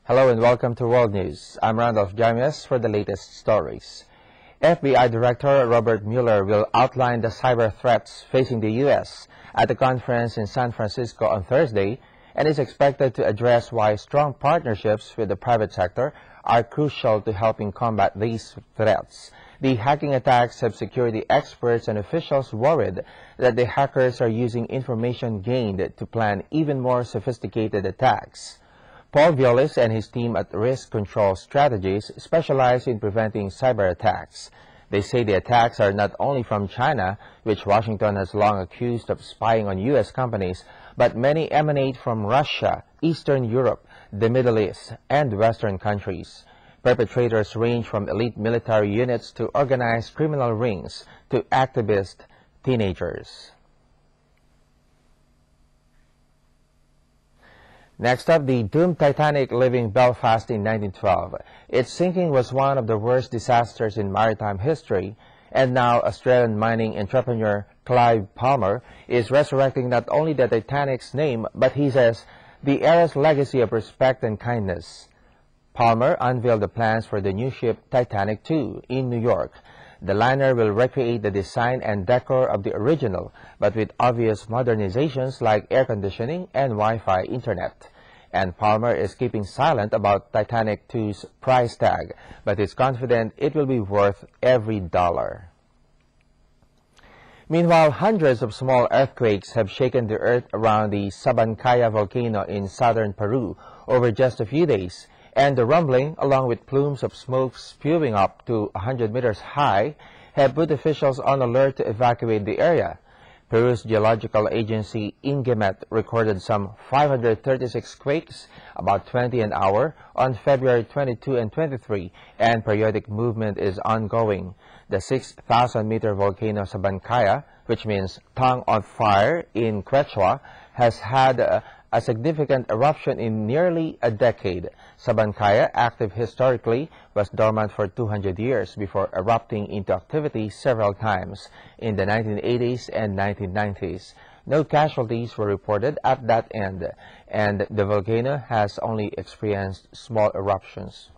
Hello and welcome to World News. I'm Randolf Jamias for the latest stories. FBI Director Robert Mueller will outline the cyber threats facing the U.S. at a conference in San Francisco on Thursday and is expected to address why strong partnerships with the private sector are crucial to helping combat these threats. The hacking attacks have security experts and officials worried that the hackers are using information gained to plan even more sophisticated attacks. Paul Viollis and his team at Risk Control Strategies specialize in preventing cyber attacks. They say the attacks are not only from China, which Washington has long accused of spying on U.S. companies, but many emanate from Russia, Eastern Europe, the Middle East, and Western countries. Perpetrators range from elite military units to organized criminal rings to activist teenagers. Next up, the doomed Titanic leaving Belfast in 1912. Its sinking was one of the worst disasters in maritime history, and now Australian mining entrepreneur Clive Palmer is resurrecting not only the Titanic's name, but he says the era's legacy of respect and kindness. Palmer unveiled the plans for the new ship Titanic II in New York. The liner will recreate the design and decor of the original, but with obvious modernizations like air conditioning and Wi-Fi internet. And Palmer is keeping silent about Titanic II's price tag, but is confident it will be worth every dollar. Meanwhile, hundreds of small earthquakes have shaken the earth around the Sabancaya volcano in southern Peru over just a few days, and the rumbling, along with plumes of smoke spewing up to 100 meters high, have put officials on alert to evacuate the area. Peru's geological agency, INGEMET, recorded some 536 quakes, about 20 an hour, on February 22 and 23, and periodic movement is ongoing. The 6,000-meter volcano Sabancaya, which means tongue on fire in Quechua, has had a significant eruption in nearly a decade. Sabancaya, active historically, was dormant for 200 years before erupting into activity several times in the 1980s and 1990s. No casualties were reported at that end, and the volcano has only experienced small eruptions.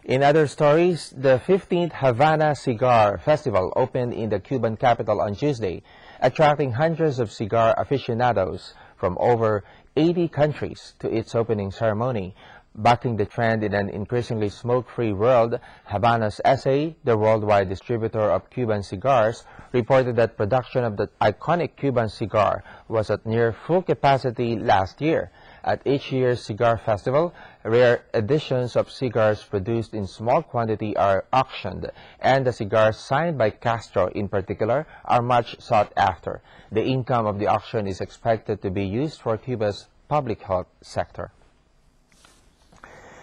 In other stories, the 15th Havana Cigar Festival opened in the Cuban capital on Tuesday, attracting hundreds of cigar aficionados from over 80 countries to its opening ceremony. Backing the trend in an increasingly smoke-free world, Havana's SA, the worldwide distributor of Cuban cigars, reported that production of the iconic Cuban cigar was at near full capacity last year. At each year's cigar festival, rare editions of cigars produced in small quantity are auctioned, and the cigars signed by Castro in particular are much sought after. The income of the auction is expected to be used for Cuba's public health sector.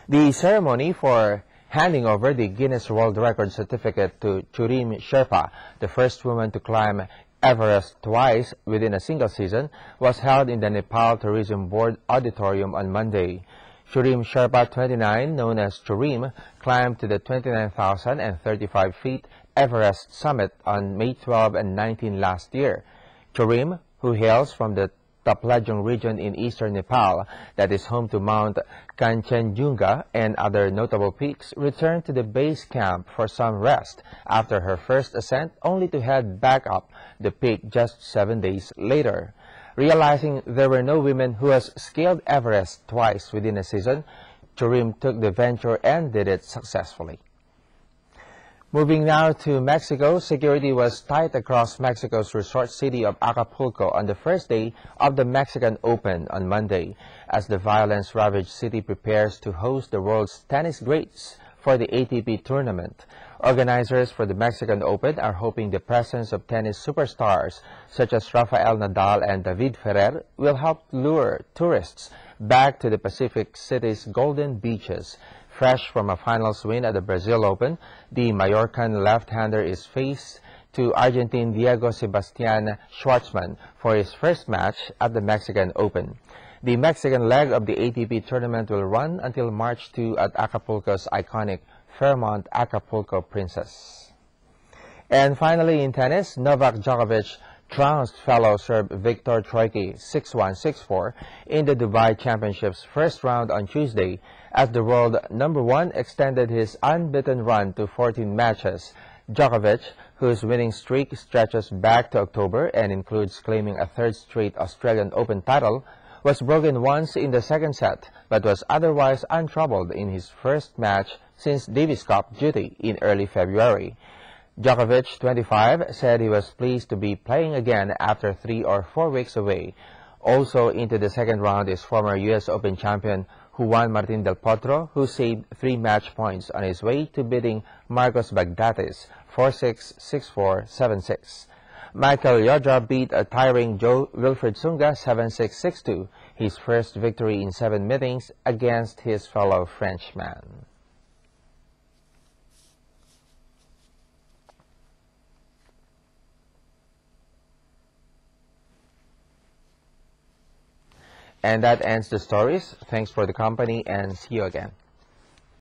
The ceremony for handing over the Guinness World Record certificate to Churim Sherpa, the first woman to climb Everest twice within a single season, was held in the Nepal Tourism Board Auditorium on Monday. Churim Sherpa 29, known as Churim, climbed to the 29,035 feet Everest summit on May 12 and 19 last year. Churim, who hails from the Taplajong region in eastern Nepal that is home to Mount Kanchenjunga and other notable peaks, returned to the base camp for some rest after her first ascent, only to head back up the peak just 7 days later. Realizing there were no women who has scaled Everest twice within a season, Churim took the venture and did it successfully. Moving now to Mexico, security was tight across Mexico's resort city of Acapulco on the first day of the Mexican Open on Monday, as the violence-ravaged city prepares to host the world's tennis greats for the ATP tournament. Organizers for the Mexican Open are hoping the presence of tennis superstars such as Rafael Nadal and David Ferrer will help lure tourists back to the Pacific city's golden beaches. Fresh from a finals win at the Brazil Open, the Mallorcan left-hander is faced to Argentine Diego Sebastian Schwartzman for his first match at the Mexican Open. The Mexican leg of the ATP tournament will run until March 2 at Acapulco's iconic Fairmont Acapulco Princess. And finally, in tennis, Novak Djokovic trounced fellow Serb Viktor Troicki 6-1, 6-4 in the Dubai Championships first round on Tuesday as the world number 1 extended his unbeaten run to 14 matches. Djokovic, whose winning streak stretches back to October and includes claiming a third straight Australian Open title, was broken once in the second set, but was otherwise untroubled in his first match since Davis Cup duty in early February. Djokovic, 25, said he was pleased to be playing again after 3 or 4 weeks away. Also into the second round is former U.S. Open champion Juan Martín del Potro, who saved 3 match points on his way to beating Marcos Baghdatis 4-6, 6-4, 7-6. Michael Yodra beat a tiring Wilfried Tsonga 7-6, 6-2, his first victory in 7 meetings against his fellow Frenchman. And that ends the stories. Thanks for the company and see you again.